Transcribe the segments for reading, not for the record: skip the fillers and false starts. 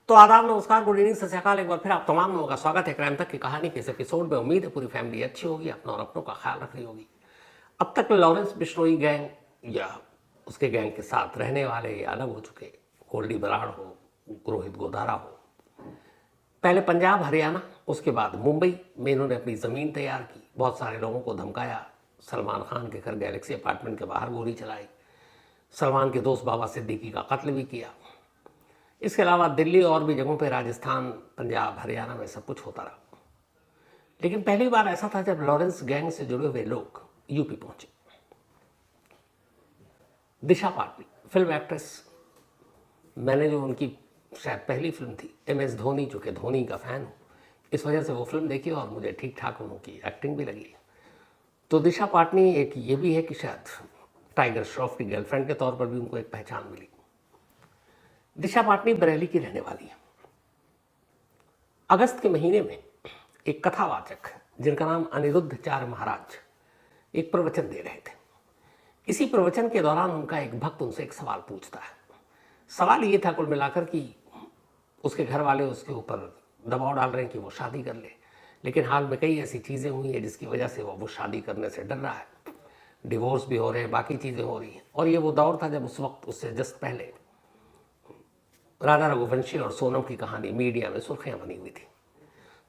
तो आदाब, नमस्कार, गुड इवनिंग, सत श्री अकाल। एक बार फिर आप तमाम लोगों का स्वागत है क्राइम तक की कहानी के इस एपिसोड में। उम्मीद है पूरी फैमिली अच्छी होगी, अपना और अपनों का ख्याल रख रही होगी। अब तक लॉरेंस बिश्नोई गैंग या उसके गैंग के साथ रहने वाले या अलग हो चुके, गोल्डी बराड़ हो, रोहित गोदारा हो, पहले पंजाब हरियाणा, उसके बाद मुंबई में इन्होंने अपनी ज़मीन तैयार की, बहुत सारे लोगों को धमकाया, सलमान खान के घर गैलेक्सी अपार्टमेंट के बाहर गोली चलाई, सलमान के दोस्त बाबा सिद्दीकी का कत्ल भी किया। इसके अलावा दिल्ली और भी जगहों पे, राजस्थान, पंजाब, हरियाणा में सब कुछ होता रहा। लेकिन पहली बार ऐसा था जब लॉरेंस गैंग से जुड़े हुए लोग यूपी पहुंचे। दिशा पाटनी फिल्म एक्ट्रेस, मैंने जो उनकी शायद पहली फिल्म थी MS धोनी, जो कि धोनी का फ़ैन हूँ, इस वजह से वो फिल्म देखी और मुझे ठीक ठाक उनकी एक्टिंग भी लगी। तो दिशा पाटनी एक ये भी है कि शायद टाइगर श्रॉफ की गर्लफ्रेंड के तौर पर भी उनको एक पहचान मिली। दिशा पाटनी बरेली की रहने वाली है। अगस्त के महीने में एक कथावाचक जिनका नाम अनिरुद्धाचार्य महाराज एक प्रवचन दे रहे थे। इसी प्रवचन के दौरान उनका एक भक्त उनसे एक सवाल पूछता है। सवाल ये था कुल मिलाकर कि उसके घर वाले उसके ऊपर दबाव डाल रहे हैं कि वो शादी कर ले, लेकिन हाल में कई ऐसी चीज़ें हुई हैं जिसकी वजह से वो शादी करने से डर रहा है। डिवोर्स भी हो रहे हैं, बाकी चीज़ें हो रही हैं। और ये वो दौर था जब उस वक्त उससे जस्ट पहले राधा रघुवंशी और सोनम की कहानी मीडिया में सुर्खियां बनी हुई थी।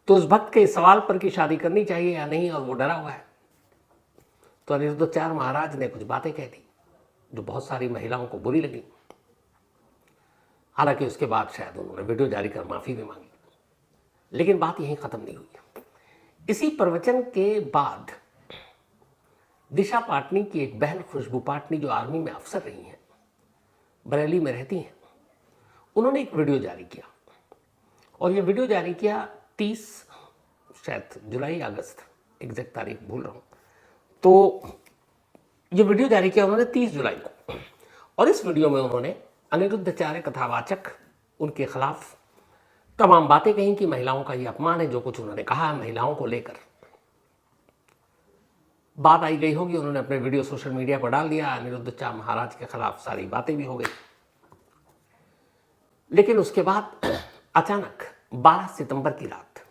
तो उस भक्त के सवाल पर कि शादी करनी चाहिए या नहीं, और वो डरा हुआ है, तो अनिरुद्धाचार्य महाराज ने कुछ बातें कह दी जो बहुत सारी महिलाओं को बुरी लगी। हालांकि उसके बाद शायद उन्होंने वीडियो जारी कर माफ़ी भी मांगी, लेकिन बात यहीं ख़त्म नहीं हुई। इसी प्रवचन के बाद दिशा पाटनी की एक बहन खुशबू पाटनी, जो आर्मी में अफसर रही हैं, बरेली में रहती हैं, उन्होंने एक वीडियो जारी किया। और ये वीडियो जारी किया 30 शायद जुलाई अगस्त, एग्जैक्ट तारीख भूल रहा हूँ। तो ये वीडियो जारी किया उन्होंने 30 जुलाई को। और इस वीडियो में उन्होंने अनिरुद्धाचार्य कथावाचक उनके खिलाफ तमाम बातें कही कि महिलाओं का ये अपमान है, जो कुछ उन्होंने कहा है महिलाओं को लेकर। बात आई गई होगी, उन्होंने अपने वीडियो सोशल मीडिया पर डाल दिया, अनिरुद्धाचार्य महाराज के खिलाफ सारी बातें भी हो गई। लेकिन उसके बाद अचानक 12 सितंबर की रात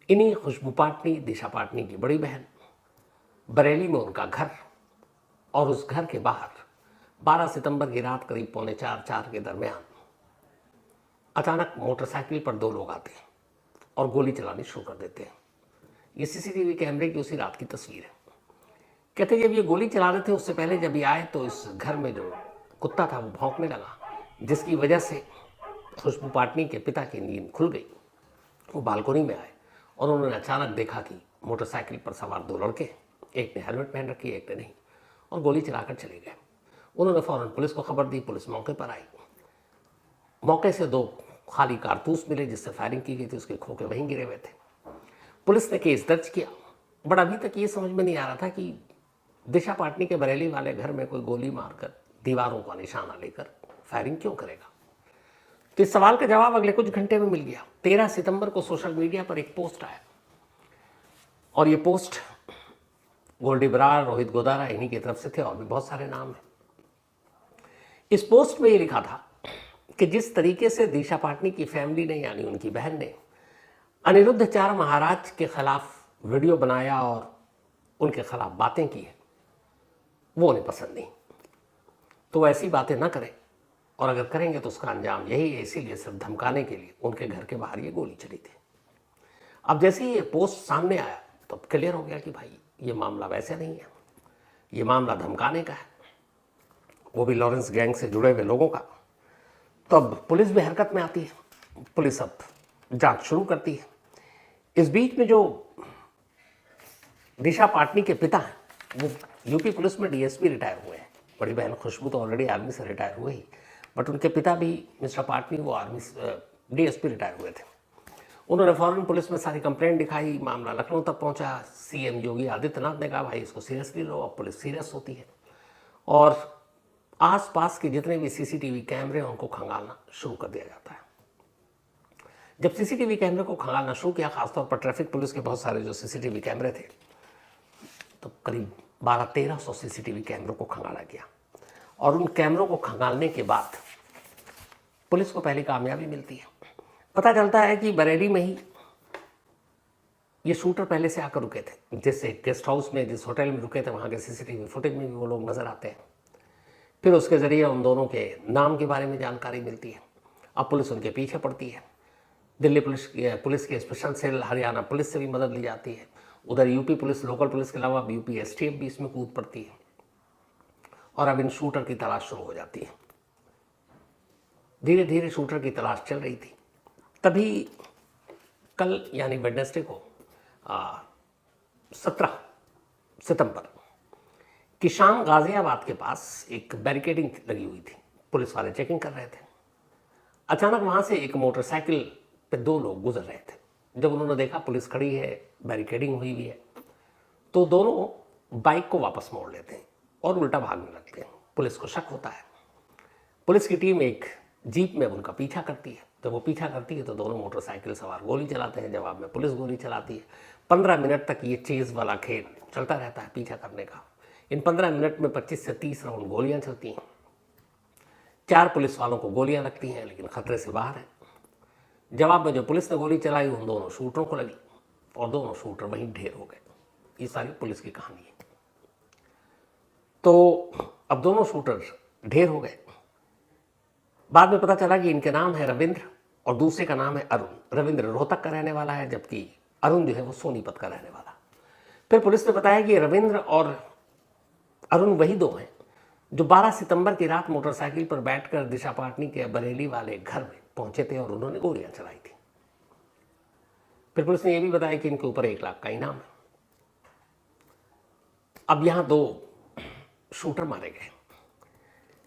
इन्हीं खुशबू पाटनी, दिशा पाटनी की बड़ी बहन, बरेली में उनका घर, और उस घर के बाहर 12 सितंबर की रात करीब 3:45-4 के दरमियान अचानक मोटरसाइकिल पर 2 लोग आते हैं और गोली चलानी शुरू कर देते हैं। ये CCTV कैमरे की उसी रात की तस्वीर है। कहते जब ये गोली चला रहे थे, उससे पहले जब ये आए तो इस घर में जो कुत्ता था वो भौंकने लगा, जिसकी वजह से खुशबू पाटनी के पिता की नींद खुल गई। वो बालकोनी में आए और उन्होंने अचानक देखा कि मोटरसाइकिल पर सवार 2 लड़के, एक ने हेलमेट पहन रखी है, एक ने नहीं, और गोली चलाकर चले गए। उन्होंने फ़ौरन पुलिस को खबर दी, पुलिस मौके पर आई। मौके से 2 खाली कारतूस मिले जिससे फायरिंग की गई थी, उसके खोखे वहीं गिरे हुए थे। पुलिस ने केस दर्ज किया। बट अभी तक ये समझ में नहीं आ रहा था कि दिशा पाटनी के बरेली वाले घर में कोई गोली मारकर दीवारों का निशाना लेकर फायरिंग क्यों करेगा। तो इस सवाल का जवाब अगले कुछ घंटे में मिल गया। 13 सितंबर को सोशल मीडिया पर एक पोस्ट आया, और ये पोस्ट गोल्डी बराड़, रोहित गोदारा, इन्हीं की तरफ से थे, और भी बहुत सारे नाम हैं। इस पोस्ट में ये लिखा था कि जिस तरीके से दिशा पाटनी की फैमिली ने, यानी उनकी बहन ने, अनिरुद्धाचार्य महाराज के खिलाफ वीडियो बनाया और उनके खिलाफ बातें की है, वो उन्हें पसंद नहीं। तो ऐसी बातें ना करें, और अगर करेंगे तो उसका अंजाम यही है। इसीलिए सिर्फ धमकाने के लिए उनके घर के बाहर ये गोली चली थी। अब जैसे ही ये पोस्ट सामने आया तो क्लियर हो गया कि भाई ये मामला वैसे नहीं है, ये मामला धमकाने का है, वो भी लॉरेंस गैंग से जुड़े हुए लोगों का। तो अब पुलिस भी हरकत में आती है, पुलिस अब जांच शुरू करती है। इस बीच में जो दिशा पाटनी के पिता हैं, वो यूपी पुलिस में DSP रिटायर हुए हैं। बड़ी बहन खुशबू तो ऑलरेडी आर्मी से रिटायर हुए ही, बट उनके पिता भी मिस्टर पाटनी, वो आर्मी DSP रिटायर हुए थे। उन्होंने फौरन पुलिस में सारी कंप्लेंट दिखाई, मामला लखनऊ तक पहुंचा। CM योगी आदित्यनाथ ने कहा भाई इसको सीरियसली लो। अब पुलिस सीरियस होती है और आसपास के जितने भी CCTV कैमरे हैं उनको खंगालना शुरू कर दिया जाता है। जब CCTV कैमरे को खंगालना शुरू किया, खासतौर पर ट्रैफिक पुलिस के बहुत सारे जो CCTV कैमरे थे, तो करीब 1200-1300 CCTV कैमरों को खंगाला गया। और उन कैमरों को खंगालने के बाद पुलिस को पहली कामयाबी मिलती है। पता चलता है कि बरेली में ही ये शूटर पहले से आकर रुके थे, जिस गेस्ट हाउस में, जिस होटल में रुके थे, वहाँ के सीसीटीवी फुटेज में भी वो लोग नजर आते हैं। फिर उसके ज़रिए उन दोनों के नाम के बारे में जानकारी मिलती है। अब पुलिस उनके पीछे पड़ती है। दिल्ली पुलिस के स्पेशल सेल, हरियाणा पुलिस से भी मदद ली जाती है। उधर यूपी पुलिस, लोकल पुलिस के अलावा यूपी एसटीएफ भी इसमें कूद पड़ती है और अब इन शूटर की तलाश शुरू हो जाती है। धीरे धीरे शूटर की तलाश चल रही थी। तभी कल यानी वेडनेसडे को 17 सितंबर की शाम गाजियाबाद के पास एक बैरिकेडिंग लगी हुई थी। पुलिस वाले चेकिंग कर रहे थे। अचानक वहाँ से एक मोटरसाइकिल पे 2 लोग गुजर रहे थे। जब उन्होंने देखा पुलिस खड़ी है, बैरिकेडिंग हुई हुई है, तो दोनों बाइक को वापस मोड़ लेते हैं और उल्टा भागने लगते हैं। पुलिस को शक होता है। पुलिस की टीम एक जीप में उनका पीछा करती है। जब वो पीछा करती है तो दोनों मोटरसाइकिल सवार गोली चलाते हैं। जवाब में पुलिस गोली चलाती है। 15 मिनट तक ये चेज़ वाला खेल चलता रहता है, पीछा करने का। इन 15 मिनट में 25 से 30 राउंड गोलियां चलती हैं। 4 पुलिस वालों को गोलियां लगती हैं, लेकिन खतरे से बाहर है। जवाब में जो पुलिस ने गोली चलाई उन दोनों शूटरों को लगी और दोनों शूटर वहीं ढेर हो गए। ये सारी पुलिस की कहानी है। तो अब दोनों शूटर ढेर हो गए। बाद में पता चला कि इनके नाम है रविंद्र और दूसरे का नाम है अरुण। रविंद्र रोहतक का रहने वाला है, जबकि अरुण जो है वो सोनीपत का रहने वाला। फिर पुलिस ने बताया कि रविंद्र और अरुण वही 2 हैं जो 12 सितंबर की रात मोटरसाइकिल पर बैठकर दिशा पाटनी के बरेली वाले घर में पहुंचे थे और उन्होंने गोलियां चलाई थी। फिर पुलिस ने यह भी बताया कि इनके ऊपर 1 लाख का इनाम है। अब यहां 2 शूटर मारे गए,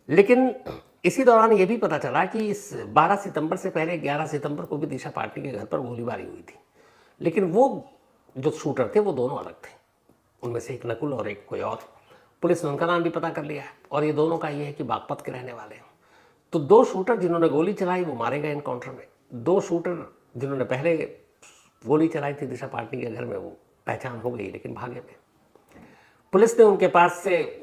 लेकिन इसी दौरान यह भी पता चला कि इस 12 सितंबर से पहले 11 सितंबर को भी दिशा पाटनी के घर पर गोलीबारी हुई थी। लेकिन वो जो शूटर थे वो दोनों अलग थे। उनमें से एक नकुल और एक कोई और। पुलिस ने उनका नाम भी पता कर लिया है और ये दोनों का ये है कि बागपत के रहने वाले हैं। तो 2 शूटर जिन्होंने गोली चलाई वो मारे गए एनकाउंटर में। 2 शूटर जिन्होंने पहले गोली चलाई थी दिशा पाटनी के घर में, वो पहचान हो गई, लेकिन भागे थे। पुलिस ने उनके पास से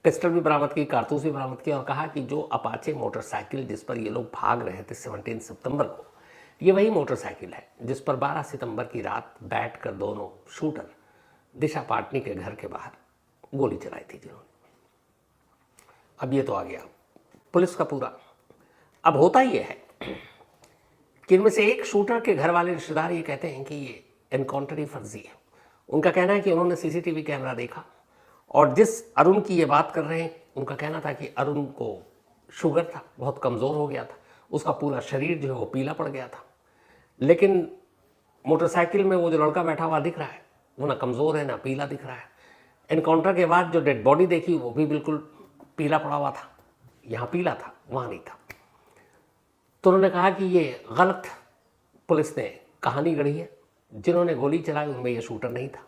पिस्टल भी बरामद की, कारतूस भी बरामद किया और कहा कि जो अपाचे मोटरसाइकिल जिस पर ये लोग भाग रहे थे 17 सितंबर को, ये वही मोटरसाइकिल है जिस पर 12 सितंबर की रात बैठकर दोनों शूटर दिशा पाटनी के घर के बाहर गोली चलाई थी जिन्होंने। अब ये तो आ गया पुलिस का पूरा। अब होता ये है कि इनमें से एक शूटर के घर वाले रिश्तेदार ये कहते हैं कि ये एनकाउंटर ही फर्जी है। उनका कहना है कि उन्होंने सीसीटीवी कैमरा देखा और जिस अरुण की ये बात कर रहे हैं उनका कहना था कि अरुण को शुगर था, बहुत कमज़ोर हो गया था, उसका पूरा शरीर जो है वो पीला पड़ गया था। लेकिन मोटरसाइकिल में वो जो लड़का बैठा हुआ दिख रहा है वो ना कमज़ोर है ना पीला दिख रहा है। एनकाउंटर के बाद जो डेड बॉडी देखी वो भी बिल्कुल पीला पड़ा हुआ था, यहाँ पीला था वहाँ नहीं था। तो उन्होंने कहा कि ये गलत पुलिस ने कहानी गढ़ी है। जिन्होंने गोली चलाई उनमें ये शूटर नहीं था।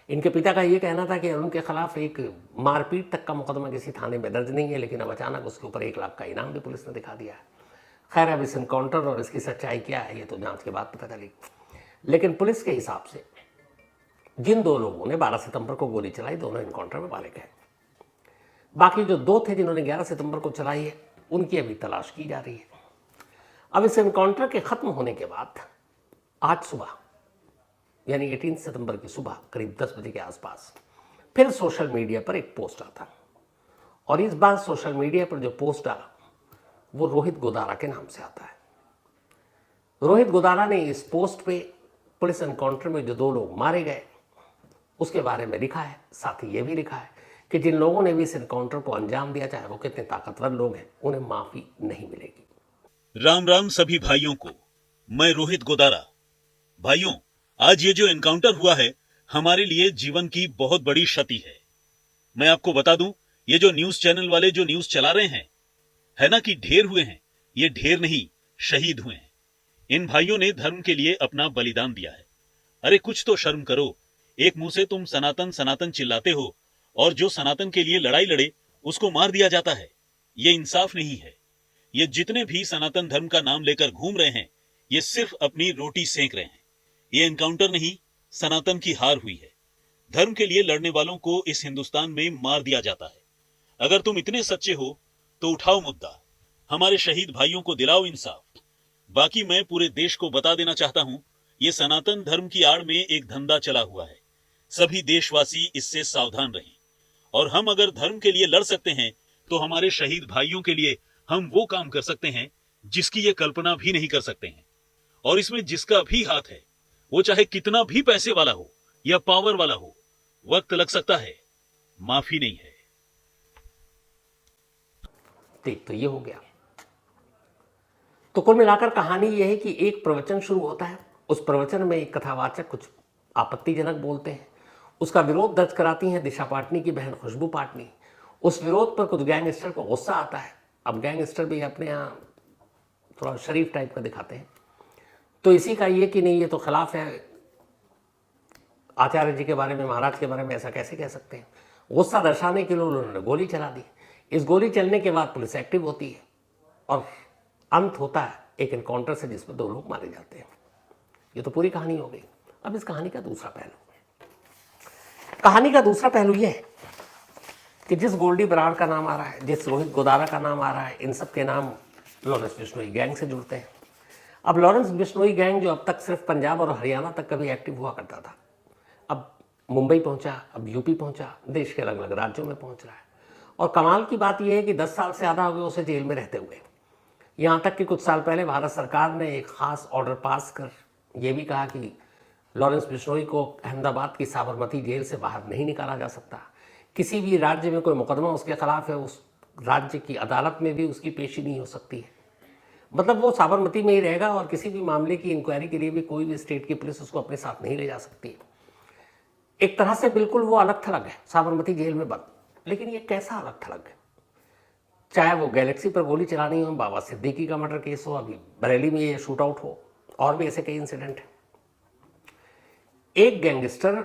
इनके पिता का ये कहना था कि अरुण के खिलाफ एक मारपीट तक का मुकदमा किसी थाने में दर्ज नहीं है, लेकिन अब अचानक उसके ऊपर 1 लाख का इनाम भी पुलिस ने दिखा दिया है। खैर अब इस एनकाउंटर और इसकी सच्चाई क्या है ये तो जांच के बाद पता चलेगी। लेकिन पुलिस के हिसाब से जिन 2 लोगों ने 12 सितंबर को गोली चलाई दोनों एनकाउंटर में मारे गए। बाकी जो 2 थे जिन्होंने 11 सितंबर को चलाई है उनकी अभी तलाश की जा रही है। अब इस एनकाउंटर के खत्म होने के बाद आज सुबह यानी 18 सितंबर की सुबह करीब 10 बजे के आसपास फिर सोशल मीडिया पर एक पोस्ट आता और इस बार सोशल मीडिया पर जो पोस्ट आया वो रोहित गोदारा के नाम से आता है। रोहित गोदारा ने इस पोस्ट पे पुलिस एनकाउंटर में जो 2 लोग मारे गए उसके बारे में लिखा है। साथ ही ये भी लिखा है कि जिन लोगों ने भी इस एनकाउंटर को अंजाम दिया, चाहे वो कितने ताकतवर लोग हैं, उन्हें माफी नहीं मिलेगी। राम राम सभी भाइयों को, मैं रोहित गोदारा। भाइयों, आज ये जो एनकाउंटर हुआ है हमारे लिए जीवन की बहुत बड़ी क्षति है। मैं आपको बता दूं, ये जो न्यूज चैनल वाले जो न्यूज चला रहे हैं है ना कि ढेर हुए हैं, ये ढेर नहीं शहीद हुए हैं। इन भाइयों ने धर्म के लिए अपना बलिदान दिया है। अरे कुछ तो शर्म करो। एक मुंह से तुम सनातन सनातन चिल्लाते हो और जो सनातन के लिए लड़ाई लड़े उसको मार दिया जाता है। ये इंसाफ नहीं है। ये जितने भी सनातन धर्म का नाम लेकर घूम रहे हैं ये सिर्फ अपनी रोटी सेंक रहे हैं। ये एनकाउंटर नहीं, सनातन की हार हुई है। धर्म के लिए लड़ने वालों को इस हिंदुस्तान में मार दिया जाता है। अगर तुम इतने सच्चे हो तो उठाओ मुद्दा, हमारे शहीद भाइयों को दिलाओ इंसाफ। बाकी मैं पूरे देश को बता देना चाहता हूं, ये सनातन धर्म की आड़ में एक धंधा चला हुआ है। सभी देशवासी इससे सावधान रहें। और हम अगर धर्म के लिए लड़ सकते हैं तो हमारे शहीद भाइयों के लिए हम वो काम कर सकते हैं जिसकी ये कल्पना भी नहीं कर सकते हैं। और इसमें जिसका भी हाथ है, वो चाहे कितना भी पैसे वाला हो या पावर वाला हो, वक्त लग सकता है, माफी नहीं है। ठीक, तो ये हो गया। तो कुल मिलाकर कहानी यह है कि एक प्रवचन शुरू होता है, उस प्रवचन में एक कथावाचक कुछ आपत्तिजनक बोलते हैं, उसका विरोध दर्ज कराती हैं दिशा पाटनी की बहन खुशबू पाटनी। उस विरोध पर कुछ गैंगस्टर को गुस्सा आता है। अब गैंगस्टर भी अपने यहाँ थोड़ा शरीफ टाइप का दिखाते हैं, तो इसी का ये कि नहीं, ये तो खिलाफ है, आचार्य जी के बारे में, महाराज के बारे में ऐसा कैसे कह सकते हैं। गुस्सा दर्शाने के लिए उन्होंने गोली चला दी। इस गोली चलने के बाद पुलिस एक्टिव होती है और अंत होता है एक एनकाउंटर से जिसमें 2 लोग मारे जाते हैं। ये तो पूरी कहानी हो गई। अब इस कहानी का दूसरा पहलू, कहानी का दूसरा पहलू यह है कि जिस गोल्डी बराड़ का नाम आ रहा है, जिस रोहित गोदारा का नाम आ रहा है, इन सब के नाम लॉरेंस बिश्नोई गैंग से जुड़ते हैं। अब लॉरेंस बिश्नोई गैंग जो अब तक सिर्फ पंजाब और हरियाणा तक कभी एक्टिव हुआ करता था, अब मुंबई पहुंचा, अब यूपी पहुंचा, देश के अलग अलग राज्यों में पहुंच रहा है। और कमाल की बात यह है कि 10 साल से ज़्यादा हो गए उसे जेल में रहते हुए। यहाँ तक कि कुछ साल पहले भारत सरकार ने एक खास ऑर्डर पास कर यह भी कहा कि लॉरेंस बिश्नोई को अहमदाबाद की साबरमती जेल से बाहर नहीं निकाला जा सकता। किसी भी राज्य में कोई मुकदमा उसके खिलाफ है, उस राज्य की अदालत में भी उसकी पेशी नहीं हो सकती है। मतलब वो साबरमती में ही रहेगा और किसी भी मामले की इंक्वायरी के लिए भी कोई भी स्टेट की पुलिस उसको अपने साथ नहीं ले जा सकती। एक तरह से बिल्कुल वो अलग थलग है, साबरमती जेल में बंद। लेकिन ये कैसा अलग थलग है? चाहे वो गैलेक्सी पर गोली चलानी हो, बाबा सिद्दीकी का मर्डर केस हो, अभी बरेली में ये शूट आउट हो, और भी ऐसे कई इंसिडेंट हैं। एक गैंगस्टर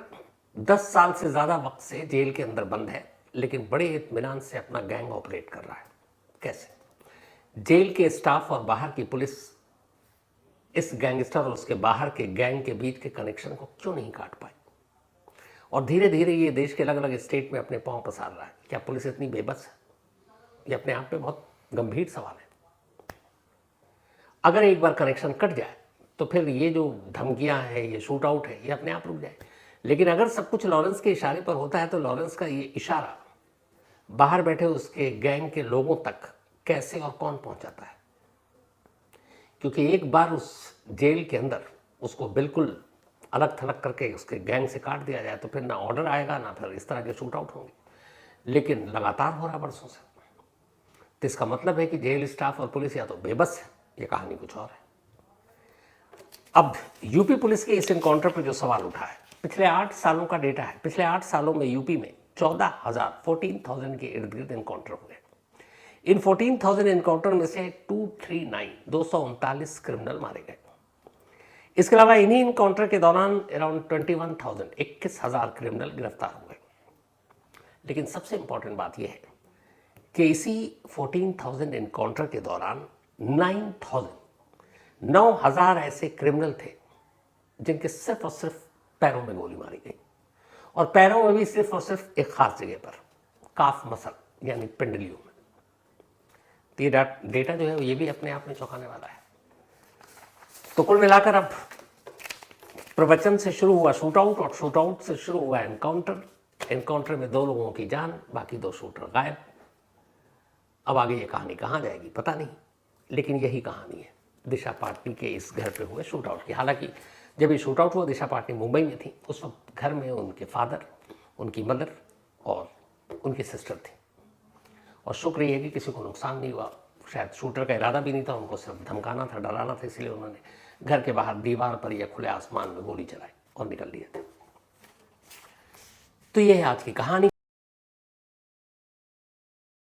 10 साल से ज़्यादा वक्त से जेल के अंदर बंद है, लेकिन बड़े इत्मीनान से अपना गैंग ऑपरेट कर रहा है। कैसे? जेल के स्टाफ और बाहर की पुलिस इस गैंगस्टर और उसके बाहर के गैंग के बीच के कनेक्शन को क्यों नहीं काट पाई? और धीरे धीरे ये देश के अलग अलग स्टेट में अपने पांव पसार रहा है। क्या पुलिस इतनी बेबस है? ये अपने आप में बहुत गंभीर सवाल है। अगर एक बार कनेक्शन कट जाए तो फिर ये जो धमकियां हैं, ये शूट आउट है, ये अपने आप रुक जाए। लेकिन अगर सब कुछ लॉरेंस के इशारे पर होता है तो लॉरेंस का ये इशारा बाहर बैठे उसके गैंग के लोगों तक कैसे और कौन पहुंचाता है? क्योंकि एक बार उस जेल के अंदर उसको बिल्कुल अलग थलग करके उसके गैंग से काट दिया जाए तो फिर ना ऑर्डर आएगा, ना फिर इस तरह के शूट आउट होंगे। लेकिन लगातार हो रहा बरसों से, तो इसका मतलब है कि जेल स्टाफ और पुलिस या तो बेबस है, ये कहानी कुछ और है। अब यूपी पुलिस के इस एनकाउंटर पर जो सवाल उठा है, पिछले 8 सालों का डेटा है। पिछले 8 सालों में यूपी में 14,000 के इर्द गिर्द एनकाउंटर हुए। इन 14,000 एनकाउंटर में से 239 क्रिमिनल मारे गए। इसके अलावा इन्हीं इनकाउंटर के दौरान अराउंड 21,000 क्रिमिनल गिरफ्तार हुए। लेकिन सबसे इंपॉर्टेंट बात यह है कि इसी 14,000 एनकाउंटर के दौरान 9,000 ऐसे क्रिमिनल थे जिनके सिर्फ और सिर्फ पैरों में गोली मारी गई, और पैरों में भी सिर्फ और सिर्फ एक खास जगह पर, काफ मसल यानी पिंडलियों में। तो ये डेटा जो है ये भी अपने आप में चौंकाने वाला है। तो कुल मिलाकर अब प्रवचन से शुरू हुआ शूट आउट और शूट आउट से शुरू हुआ एनकाउंटर। एनकाउंटर में 2 लोगों की जान, बाकी 2 शूटर गायब। अब आगे ये कहानी कहाँ जाएगी पता नहीं, लेकिन यही कहानी है दिशा पाटनी के इस घर पे हुए शूट आउट की। हालांकि जब ये शूट आउट हुआ दिशा पाटनी मुंबई में थी, उस वक्त घर में उनके फादर, उनकी मदर और उनकी सिस्टर थी। और शुक्र ये कि किसी को नुकसान नहीं हुआ। शायद शूटर का इरादा भी नहीं था, उनको सिर्फ धमकाना था, डराना था, इसलिए उन्होंने घर के बाहर दीवार पर या खुले आसमान में गोली चलाई और निकल लिए थे। तो ये है आज की कहानी।